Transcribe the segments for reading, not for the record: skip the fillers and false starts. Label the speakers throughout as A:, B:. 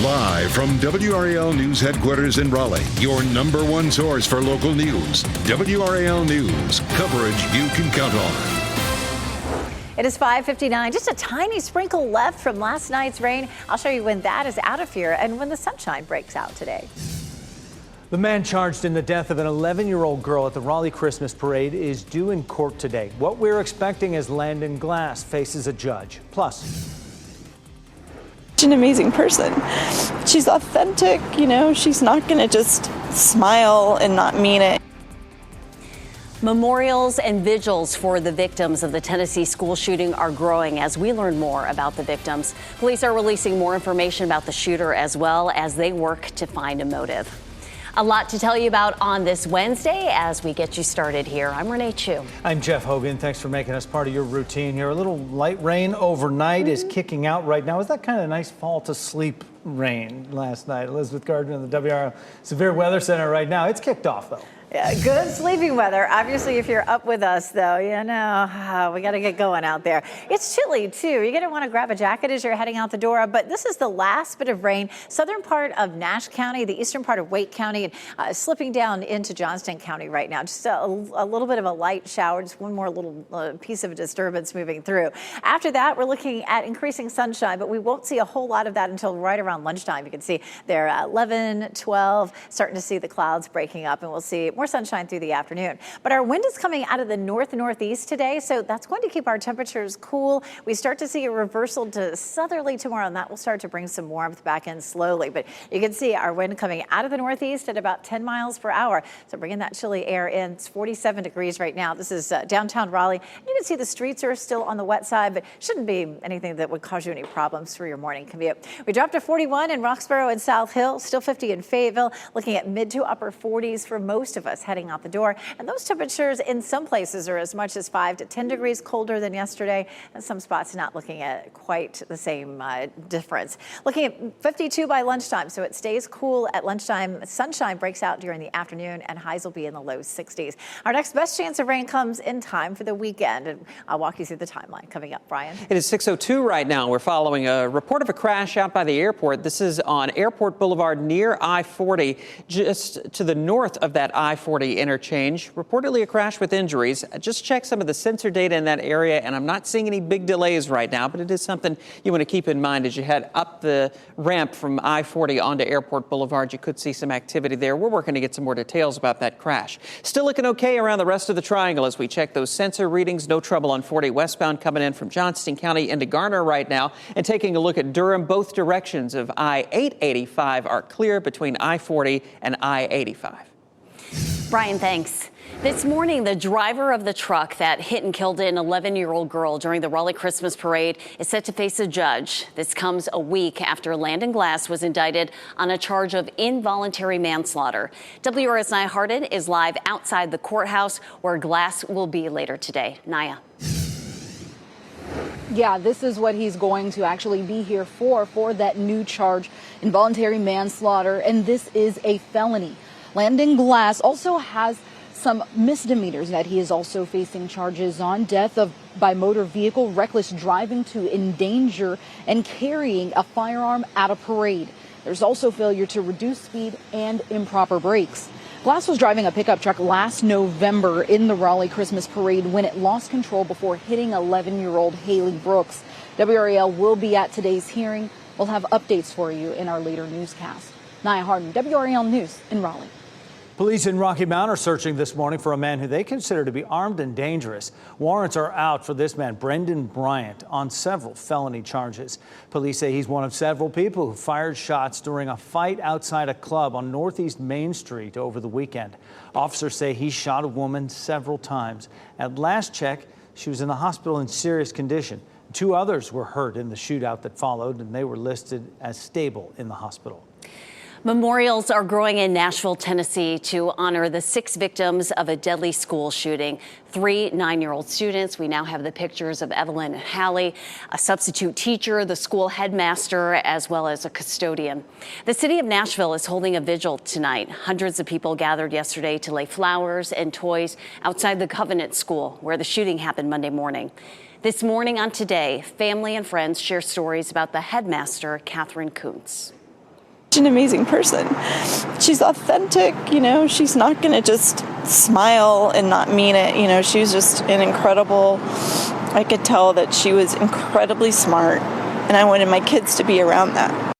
A: Live from WRAL News Headquarters in Raleigh, your number one source for local news. WRAL News, coverage you can count on.
B: It is 5:59, just a tiny sprinkle left from last night's rain. I'll show you when that is out of here and when the sunshine breaks out today.
C: The man charged in the death of an 11-year-old girl at the Raleigh Christmas parade is due in court today. What we're expecting as Landon Glass faces a judge. Plus,
D: she's an amazing person. She's authentic, she's not going to just smile and not mean it.
E: Memorials and vigils for the victims of the Tennessee school shooting are growing as we learn more about the victims. Police are releasing more information about the shooter as well as they work to find a motive. A lot to tell you about on this Wednesday as we get you started here. I'm Renee Chu.
C: I'm Jeff Hogan. Thanks for making us part of your routine here. A little light rain overnight is kicking out right now. Is that kind of nice fall to sleep rain last night? Elizabeth Gardner in the WRAL Severe Weather Center right now. It's kicked off, though.
B: Yeah, good sleeping weather. Obviously, if you're up with us, though, we got to get going out there. It's chilly, too. You're going to want to grab a jacket as you're heading out the door. But this is the last bit of rain. Southern part of Nash County, the eastern part of Wake County, and slipping down into Johnston County right now. Just a little bit of a light shower, just one more little piece of a disturbance moving through. After that, we're looking at increasing sunshine, but we won't see a whole lot of that until right around lunchtime. You can see there 11, 12, starting to see the clouds breaking up, and we'll see more sunshine through the afternoon. But our wind is coming out of the northeast today, so that's going to keep our temperatures cool. We start to see a reversal to southerly tomorrow, and that will start to bring some warmth back in slowly. But you can see our wind coming out of the northeast at about 10 miles per hour. So bringing that chilly air in. It's 47 degrees right now. This is downtown Raleigh. You can see the streets are still on the wet side, but shouldn't be anything that would cause you any problems for your morning commute. We dropped to 41 in Roxborough and South Hill, still 50 in Fayetteville, looking at mid to upper 40s for most of us heading out the door. And those temperatures in some places are as much as 5 to 10 degrees colder than yesterday. And some spots not looking at quite the same difference. Looking at 52 by lunchtime, so it stays cool at lunchtime. Sunshine breaks out during the afternoon and highs will be in the low 60s. Our next best chance of rain comes in time for the weekend. And I'll walk you through the timeline coming up. Brian?
F: It is 6:02 right now. We're following a report of a crash out by the airport. This is on Airport Boulevard near I-40, just to the north of that I-40 interchange. Reportedly a crash with injuries. I just checked some of the sensor data in that area, and I'm not seeing any big delays right now, but it is something you want to keep in mind as you head up the ramp from I-40 onto Airport Boulevard. You could see some activity there. We're working to get some more details about that crash. Still looking okay around the rest of the triangle as we check those sensor readings. No trouble on 40 westbound coming in from Johnston County into Garner right now. And taking a look at Durham, both directions of I-885 are clear between I-40 and I-85.
E: Brian, thanks. This morning, the driver of the truck that hit and killed an 11-year-old girl during the Raleigh Christmas parade is set to face a judge. This comes a week after Landon Glass was indicted on a charge of involuntary manslaughter. WRAL's Nia Harden is live outside the courthouse where Glass will be later today. Nia.
G: Yeah, this is what he's going to actually be here for that new charge, involuntary manslaughter, and this is a felony. Landon Glass also has some misdemeanors that he is also facing charges on: death by motor vehicle, reckless driving to endanger, and carrying a firearm at a parade. There's also failure to reduce speed and improper brakes. Glass was driving a pickup truck last November in the Raleigh Christmas parade when it lost control before hitting 11-year-old Haley Brooks. WRAL will be at today's hearing. We'll have updates for you in our later newscast. Nia Harden, WRAL News in Raleigh.
C: Police in Rocky Mount are searching this morning for a man who they consider to be armed and dangerous. Warrants are out for this man, Brendan Bryant, on several felony charges. Police say he's one of several people who fired shots during a fight outside a club on Northeast Main Street over the weekend. Officers say he shot a woman several times. At last check, she was in the hospital in serious condition. 2 others were hurt in the shootout that followed, and they were listed as stable in the hospital.
E: Memorials are growing in Nashville, Tennessee to honor the 6 victims of a deadly school shooting. 3 9-year-old students. We now have the pictures of Evelyn and Hallie, a substitute teacher, the school headmaster, as well as a custodian. The city of Nashville is holding a vigil tonight. Hundreds of people gathered yesterday to lay flowers and toys outside the Covenant School, where the shooting happened Monday morning. This morning on Today, family and friends share stories about the headmaster, Catherine Kuntz.
D: An amazing person. She's authentic, she's not going to just smile and not mean it. She was just I could tell that she was incredibly smart, and I wanted my kids to be around that.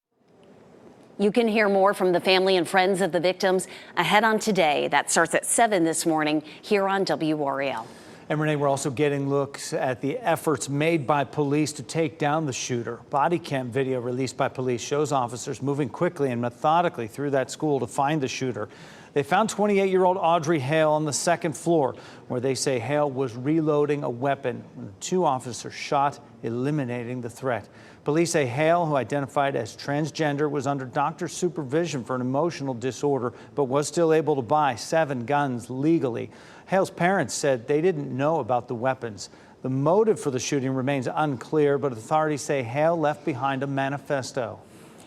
E: You can hear more from the family and friends of the victims ahead on Today. That starts at 7 this morning here on WRAL.
C: And Renee, we're also getting looks at the efforts made by police to take down the shooter. Body cam video released by police shows officers moving quickly and methodically through that school to find the shooter. They found 28-year-old Audrey Hale on the second floor, where they say Hale was reloading a weapon when the two officers shot, eliminating the threat. Police say Hale, who identified as transgender, was under doctor's supervision for an emotional disorder, but was still able to buy 7 guns legally. Hale's parents said they didn't know about the weapons. The motive for the shooting remains unclear, but authorities say Hale left behind a manifesto.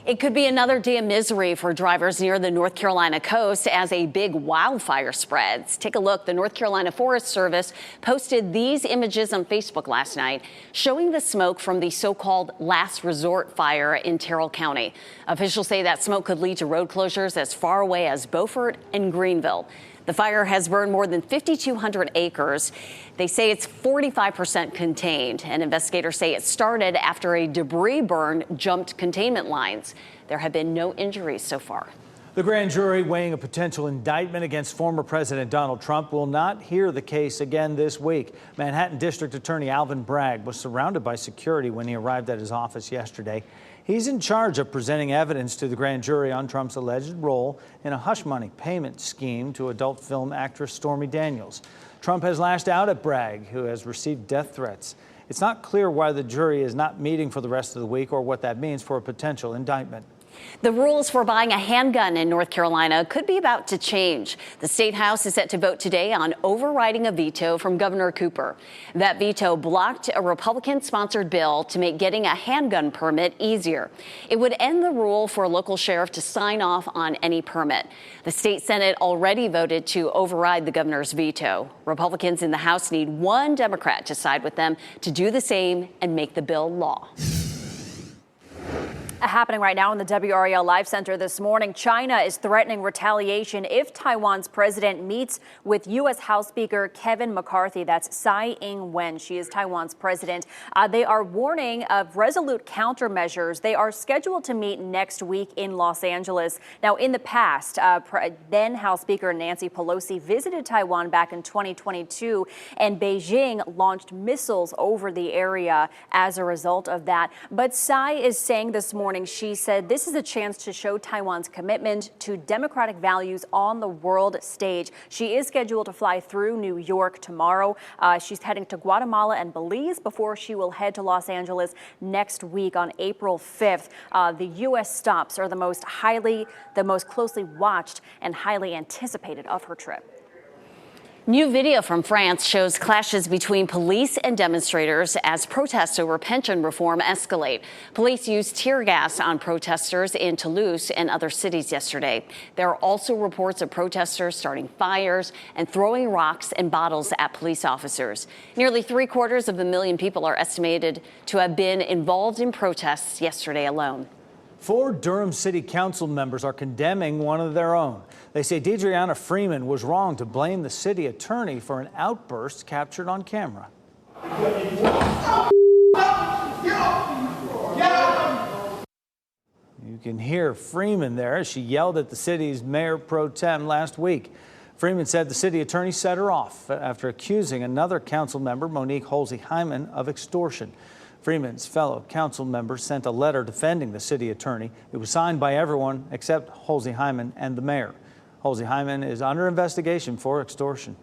E: It could be another day of misery for drivers near the North Carolina coast as a big wildfire spreads. Take a look. The North Carolina Forest Service posted these images on Facebook last night, showing the smoke from the so-called last resort fire in Terrell County. Officials say that smoke could lead to road closures as far away as Beaufort and Greenville. The fire has burned more than 5,200 acres. They say it's 45% contained, and investigators say it started after a debris burn jumped containment lines. There have been no injuries so far.
C: The grand jury weighing a potential indictment against former President Donald Trump will not hear the case again this week. Manhattan District Attorney Alvin Bragg was surrounded by security when he arrived at his office yesterday. He's in charge of presenting evidence to the grand jury on Trump's alleged role in a hush money payment scheme to adult film actress Stormy Daniels. Trump has lashed out at Bragg, who has received death threats. It's not clear why the jury is not meeting for the rest of the week or what that means for a potential indictment.
E: The rules for buying a handgun in North Carolina could be about to change. The State House is set to vote today on overriding a veto from Governor Cooper. That veto blocked a Republican-sponsored bill to make getting a handgun permit easier. It would end the rule for a local sheriff to sign off on any permit. The state Senate already voted to override the governor's veto. Republicans in the House need one Democrat to side with them to do the same and make the bill law.
H: Happening right now in the WRAL Live Center this morning, China is threatening retaliation if Taiwan's president meets with U.S. House Speaker Kevin McCarthy. That's Tsai Ing-wen. She is Taiwan's president. They are warning of resolute countermeasures. They are scheduled to meet next week in Los Angeles. Now, in the past, then House Speaker Nancy Pelosi visited Taiwan back in 2022, and Beijing launched missiles over the area as a result of that. But Tsai is saying this morning, she said this is a chance to show Taiwan's commitment to democratic values on the world stage. She is scheduled to fly through New York tomorrow. She's heading to Guatemala and Belize before she will head to Los Angeles next week on April 5th. The U.S. stops are the most closely watched and highly anticipated of her trip.
E: New video from France shows clashes between police and demonstrators as protests over pension reform escalate. Police used tear gas on protesters in Toulouse and other cities yesterday. There are also reports of protesters starting fires and throwing rocks and bottles at police officers. Nearly 750,000 people are estimated to have been involved in protests yesterday alone.
C: 4 Durham City Council members are condemning one of their own. They say Deidreana Freeman was wrong to blame the city attorney for an outburst captured on camera. You can hear Freeman there as she yelled at the city's mayor pro tem last week. Freeman said the city attorney set her off after accusing another council member, Monique Halsey-Hyman, of extortion. Freeman's fellow council members sent a letter defending the city attorney. It was signed by everyone except Halsey-Hyman and the mayor. Halsey-Hyman is under investigation for extortion.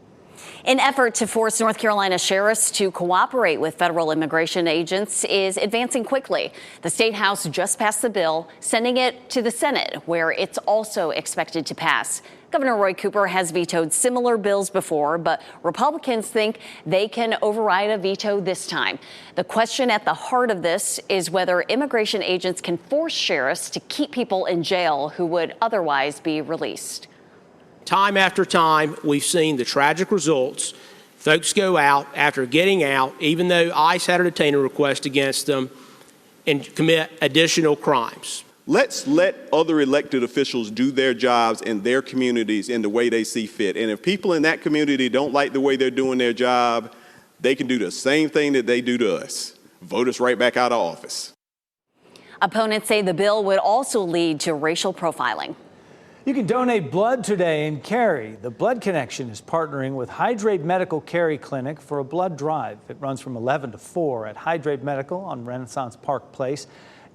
E: An effort to force North Carolina sheriffs to cooperate with federal immigration agents is advancing quickly. The State House just passed the bill, sending it to the Senate, where it's also expected to pass. Governor Roy Cooper has vetoed similar bills before, but Republicans think they can override a veto this time. The question at the heart of this is whether immigration agents can force sheriffs to keep people in jail who would otherwise be released.
I: Time after time, we've seen the tragic results. Folks go out after getting out, even though ICE had a detainer request against them, and commit additional crimes.
J: Let's let other elected officials do their jobs in their communities in the way they see fit. And if people in that community don't like the way they're doing their job, they can do the same thing that they do to us. Vote us right back out of office.
E: Opponents say the bill would also lead to racial profiling.
C: You can donate blood today in Cary. The Blood Connection is partnering with Hydrate Medical Cary Clinic for a blood drive. It runs from 11 to 4 at Hydrate Medical on Renaissance Park Place.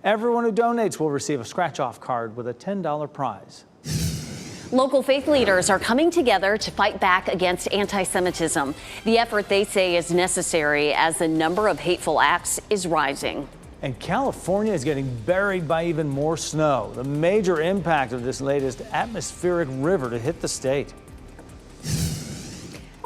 C: Everyone who donates will receive a scratch-off card with a $10 prize.
E: Local faith leaders are coming together to fight back against anti-Semitism. The effort, they say, is necessary as the number of hateful acts is rising.
C: And California is getting buried by even more snow. The major impact of this latest atmospheric river to hit the state.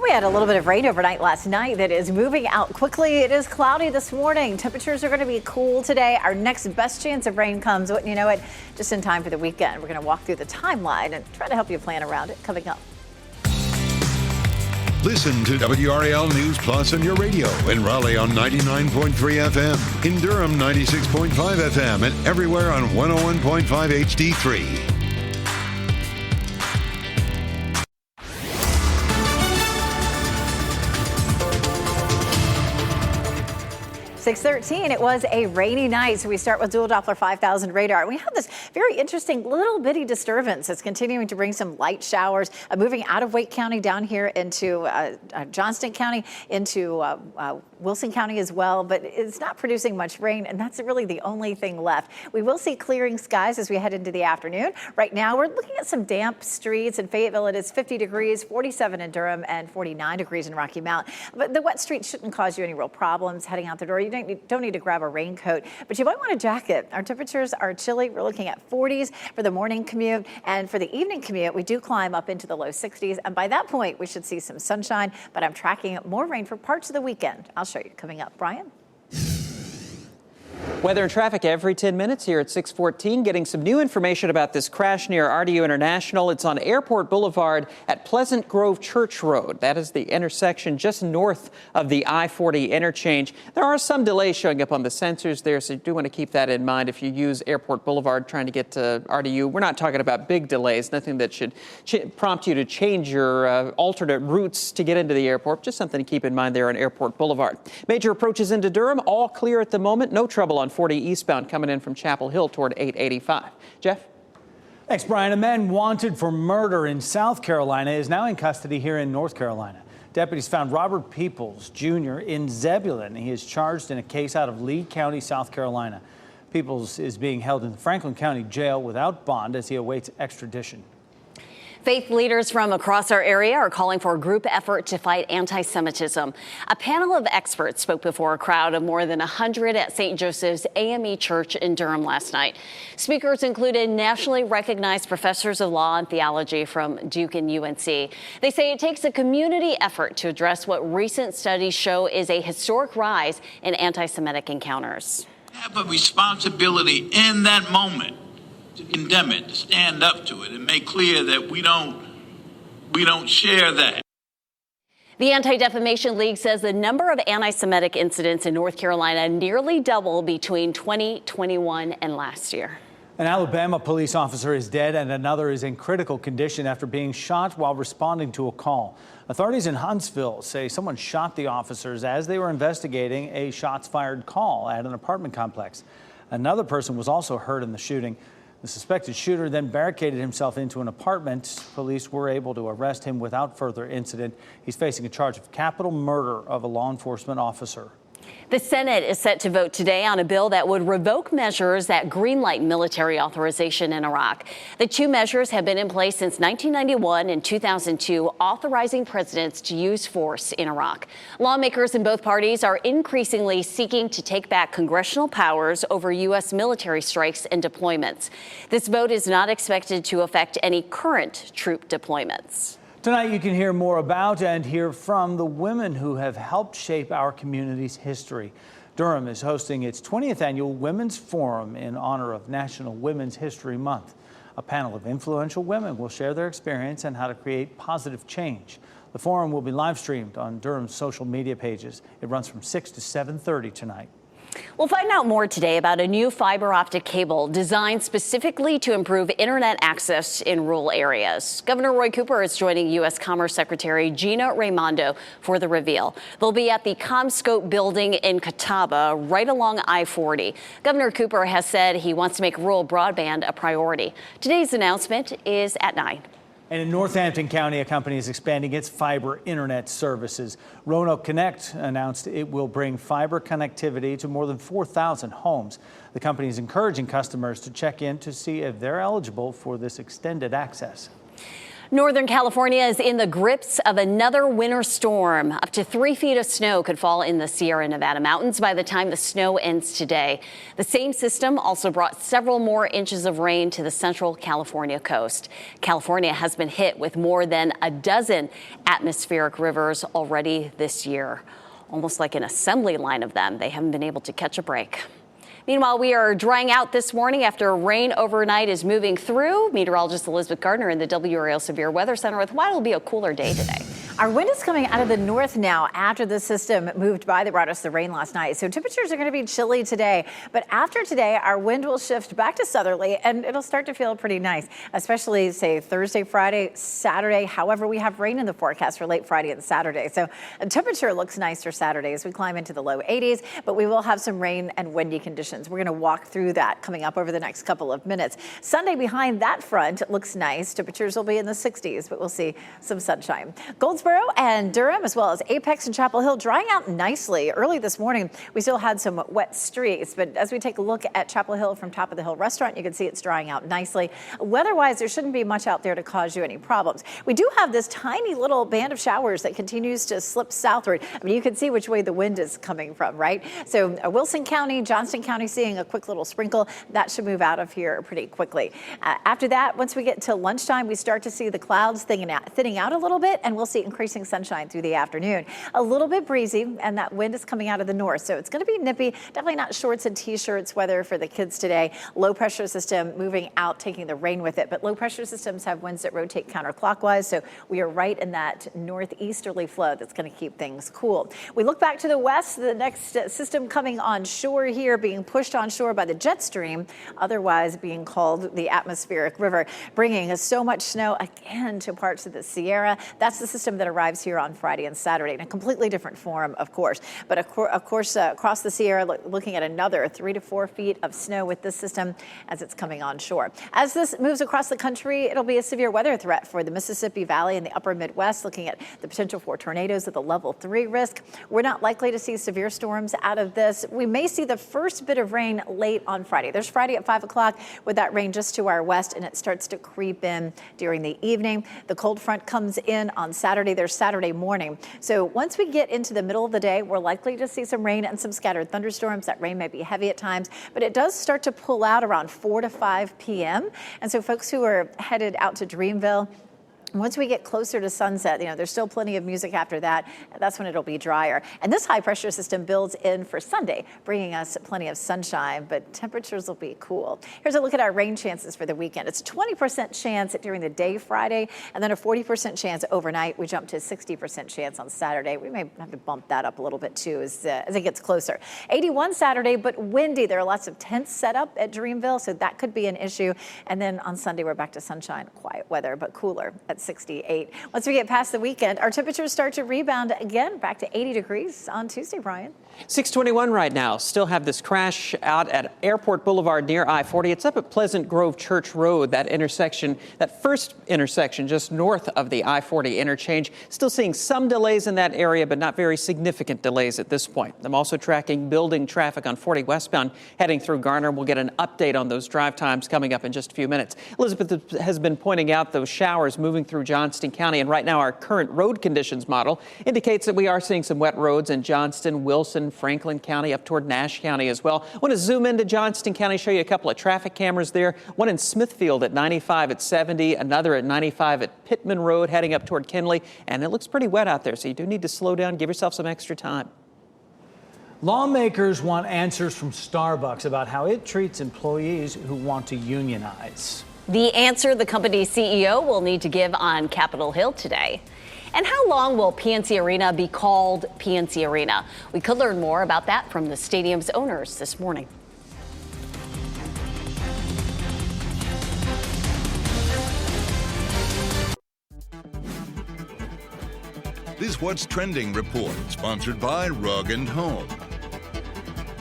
B: We had a little bit of rain overnight last night that is moving out quickly. It is cloudy this morning. Temperatures are going to be cool today. Our next best chance of rain comes, wouldn't you know it, just in time for the weekend. We're going to walk through the timeline and try to help you plan around it coming up.
A: Listen to WRAL News Plus on your radio in Raleigh on 99.3 FM, in Durham 96.5 FM, and everywhere on 101.5 HD3.
B: 6:13. It was a rainy night, so we start with dual Doppler 5000 radar. We have this very interesting little bitty disturbance that's continuing to bring some light showers, moving out of Wake County down here into Johnston County, into Wilson County as well, but it's not producing much rain, and that's really the only thing left. We will see clearing skies as we head into the afternoon. Right now, we're looking at some damp streets. In Fayetteville, it is 50 degrees, 47 in Durham, and 49 degrees in Rocky Mount. But the wet streets shouldn't cause you any real problems heading out the door. You don't need to grab a raincoat, but you might want a jacket. Our temperatures are chilly. We're looking at 40s for the morning commute, and for the evening commute, we do climb up into the low 60s, and by that point, we should see some sunshine, but I'm tracking more rain for parts of the weekend. I'll show you coming up. Brian?
F: Weather and traffic every 10 minutes here at 6:14. Getting some new information about this crash near RDU International. It's on Airport Boulevard at Pleasant Grove Church Road. That is the intersection just north of the I-40 interchange. There are some delays showing up on the sensors there, so you do want to keep that in mind if you use Airport Boulevard trying to get to RDU. We're not talking about big delays, nothing that should prompt you to change your alternate routes to get into the airport. Just something to keep in mind there on Airport Boulevard. Major approaches into Durham, all clear at the moment. No trouble on 40 eastbound coming in from Chapel Hill toward 885. Jeff?
C: Thanks, Brian. A man wanted for murder in South Carolina is now in custody here in North Carolina. Deputies found Robert Peoples, Jr. in Zebulon. He is charged in a case out of Lee County, South Carolina. Peoples is being held in the Franklin County Jail without bond as he awaits extradition.
E: Faith leaders from across our area are calling for a group effort to fight anti-Semitism. A panel of experts spoke before a crowd of more than 100 at St. Joseph's AME Church in Durham last night. Speakers included nationally recognized professors of law and theology from Duke and UNC. They say it takes a community effort to address what recent studies show is a historic rise in anti-Semitic encounters.
K: We have a responsibility in that moment to condemn it, to stand up to it, and make clear that we don't share that.
E: The Anti-Defamation League says the number of anti-Semitic incidents in North Carolina nearly doubled between 2021 and last year.
C: An Alabama police officer is dead and another is in critical condition after being shot while responding to a call. Authorities in Huntsville say someone shot the officers as they were investigating a shots fired call at an apartment complex. Another person was also hurt in the shooting. The suspected shooter then barricaded himself into an apartment. Police were able to arrest him without further incident. He's facing a charge of capital murder of a law enforcement officer.
E: The Senate is set to vote today on a bill that would revoke measures that greenlight military authorization in Iraq. The two measures have been in place since 1991 and 2002, authorizing presidents to use force in Iraq. Lawmakers in both parties are increasingly seeking to take back congressional powers over U.S. military strikes and deployments. This vote is not expected to affect any current troop deployments.
C: Tonight, you can hear more about and hear from the women who have helped shape our community's history. Durham is hosting its 20th annual Women's Forum in honor of National Women's History Month. A panel of influential women will share their experience and how to create positive change. The forum will be live streamed on Durham's social media pages. It runs from 6 to 7:30 tonight.
E: We'll find out more today about a new fiber optic cable designed specifically to improve internet access in rural areas. Governor Roy Cooper is joining U.S. Commerce Secretary Gina Raimondo for the reveal. They'll be at the CommScope building in Catawba, right along I-40. Governor Cooper has said he wants to make rural broadband a priority. Today's announcement is at 9.
C: And in Northampton County, a company is expanding its fiber internet services. Roanoke Connect announced it will bring fiber connectivity to more than 4,000 homes. The company is encouraging customers to check in to see if they're eligible for this extended access.
E: Northern California is in the grips of another winter storm. Up to 3 feet of snow could fall in the Sierra Nevada mountains by the time the snow ends today. The same system also brought several more inches of rain to the central California coast. California has been hit with more than a dozen atmospheric rivers already this year. Almost like an assembly line of them. They haven't been able to catch a break. Meanwhile, we are drying out this morning after rain overnight is moving through. Meteorologist Elizabeth Gardner in the WRAL Severe Weather Center with why it'll be a cooler day today.
B: Our wind is coming out of the north now after the system moved by that brought us the rain last night. So temperatures are going to be chilly today. But after today, our wind will shift back to southerly and it'll start to feel pretty nice, especially, say, Thursday, Friday, Saturday. However, we have rain in the forecast for late Friday and Saturday. So the temperature looks nice for Saturday as we climb into the low 80s, but we will have some rain and windy conditions. We're going to walk through that coming up over the next couple of minutes. Sunday behind that front looks nice. Temperatures will be in the 60s, but we'll see some sunshine. Goldsboro and Durham, as well as Apex and Chapel Hill, drying out nicely. Early this morning, we still had some wet streaks, but as we take a look at Chapel Hill from Top of the Hill Restaurant, you can see it's drying out nicely. Weather-wise, there shouldn't be much out there to cause you any problems. We do have this tiny little band of showers that continues to slip southward. I mean, you can see which way the wind is coming from, right? So Wilson County, Johnston County seeing a quick little sprinkle. That should move out of here pretty quickly. After that, once we get to lunchtime, we start to see the clouds thinning out a little bit, and we'll see increasing sunshine through the afternoon. A little bit breezy, and that wind is coming out of the north, so it's going to be nippy. Definitely not shorts and t-shirts weather for the kids today. Low pressure system moving out, taking the rain with it, but low pressure systems have winds that rotate counterclockwise, so we are right in that northeasterly flow that's going to keep things cool. We look back to the west, the next system coming on shore here, being pushed on shore by the jet stream, otherwise being called the atmospheric river, bringing so much snow again to parts of the Sierra. That's the system that arrives here on Friday and Saturday in a completely different form, of course. But of course, across the Sierra, looking at another 3 to 4 feet of snow with this system as it's coming on shore. As this moves across the country, it'll be a severe weather threat for the Mississippi Valley and the upper Midwest, looking at the potential for tornadoes with a level 3 risk. We're not likely to see severe storms out of this. We may see the first bit of rain late on Friday. There's Friday at 5 o'clock with that rain just to our west, and it starts to creep in during the evening. The cold front comes in on Saturday. There's Saturday morning. So once we get into the middle of the day, we're likely to see some rain and some scattered thunderstorms. That rain may be heavy at times, but it does start to pull out around 4 to 5 p.m. And so folks who are headed out to Dreamville, once we get closer to sunset, there's still plenty of music after that. That's when it'll be drier. And this high pressure system builds in for Sunday, bringing us plenty of sunshine, but temperatures will be cool. Here's a look at our rain chances for the weekend. It's a 20% chance during the day Friday, and then a 40% chance overnight. We jump to a 60% chance on Saturday. We may have to bump that up a little bit too as it gets closer. 81 Saturday, but windy. There are lots of tents set up at Dreamville, so that could be an issue. And then on Sunday, we're back to sunshine, quiet weather, but cooler at 68. Once we get past the weekend, our temperatures start to rebound again, back to 80 degrees on Tuesday, Brian.
F: 621 right now. Still have this crash out at Airport Boulevard near I-40. It's up at Pleasant Grove Church Road, that intersection, that first intersection just north of the I-40 interchange. Still seeing some delays in that area, but not very significant delays at this point. I'm also tracking building traffic on 40 westbound heading through Garner. We'll get an update on those drive times coming up in just a few minutes. Elizabeth has been pointing out those showers moving through Johnston County, and right now our current road conditions model indicates that we are seeing some wet roads in Johnston, Wilson, Franklin County, up toward Nash County as well. I want to zoom into Johnston County, show you a couple of traffic cameras there. One in Smithfield at 95 at 70, another at 95 at Pittman Road heading up toward Kinley, and it looks pretty wet out there, so you do need to slow down, give yourself some extra time.
C: Lawmakers want answers from Starbucks about how it treats employees who want to unionize.
E: The answer the company's CEO will need to give on Capitol Hill today. And how long will PNC Arena be called PNC Arena? We could learn more about that from the stadium's owners this morning.
A: This What's Trending report, sponsored by Rug and Home.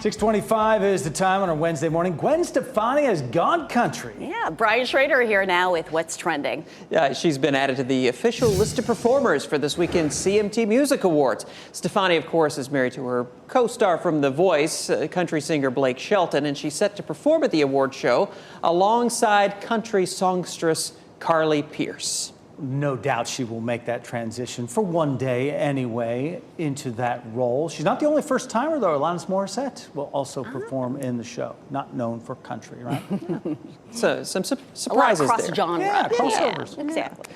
C: 6:25 is the time on a Wednesday morning. Gwen Stefani has gone country.
E: Yeah, Brian Schrader here now with What's Trending.
F: Yeah, she's been added to the official list of performers for this weekend's CMT Music Awards. Stefani, of course, is married to her co-star from The Voice, country singer Blake Shelton, and she's set to perform at the award show alongside country songstress Carly Pearce.
C: No doubt she will make that transition for one day anyway into that role. She's not the only first timer, though. Alanis Morissette will also perform in the show. Not known for country, right?
F: So some surprises
E: a lot of cross
F: there.
E: genre.
C: Yeah, crossovers.
E: Yeah, exactly.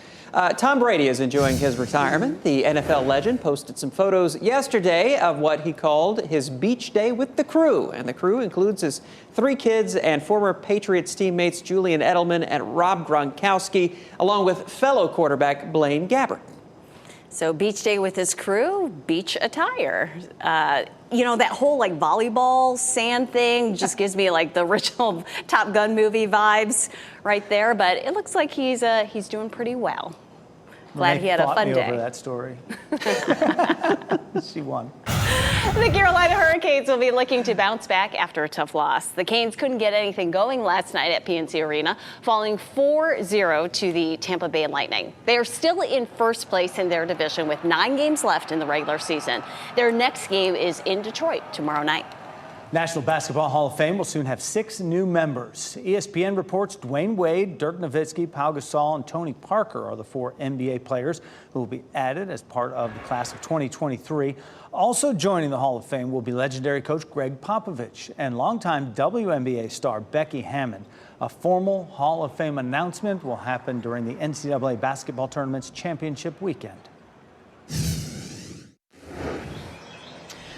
F: Tom Brady is enjoying his retirement. The NFL legend posted some photos yesterday of what he called his beach day with the crew. And the crew includes his 3 kids and former Patriots teammates Julian Edelman and Rob Gronkowski, along with fellow quarterback Blaine Gabbert.
E: So beach day with his crew, beach attire. You know, that whole like volleyball sand thing just gives me like the original Top Gun movie vibes right there. But it looks like he's doing pretty well. Glad he had a fun day.
C: Over that story. She won.
E: The Carolina Hurricanes will be looking to bounce back after a tough loss. The Canes couldn't get anything going last night at PNC Arena, falling 4-0 to the Tampa Bay Lightning. They are still in first place in their division with 9 games left in the regular season. Their next game is in Detroit tomorrow night.
C: National Basketball Hall of Fame will soon have 6 new members. ESPN reports Dwayne Wade, Dirk Nowitzki, Pau Gasol, and Tony Parker are the 4 NBA players who will be added as part of the class of 2023. Also joining the Hall of Fame will be legendary coach Greg Popovich and longtime WNBA star Becky Hammon. A formal Hall of Fame announcement will happen during the NCAA basketball tournament's championship weekend.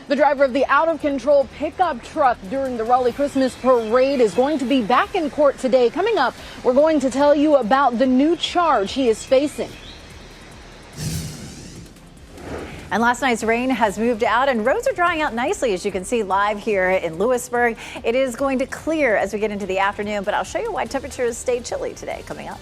G: The driver of the out-of-control pickup truck during the Raleigh Christmas Parade is going to be back in court today. Coming up, we're going to tell you about the new charge he is facing.
B: And last night's rain has moved out and roads are drying out nicely, as you can see live here in Lewisburg. It is going to clear as we get into the afternoon, but I'll show you why temperatures stay chilly today coming up.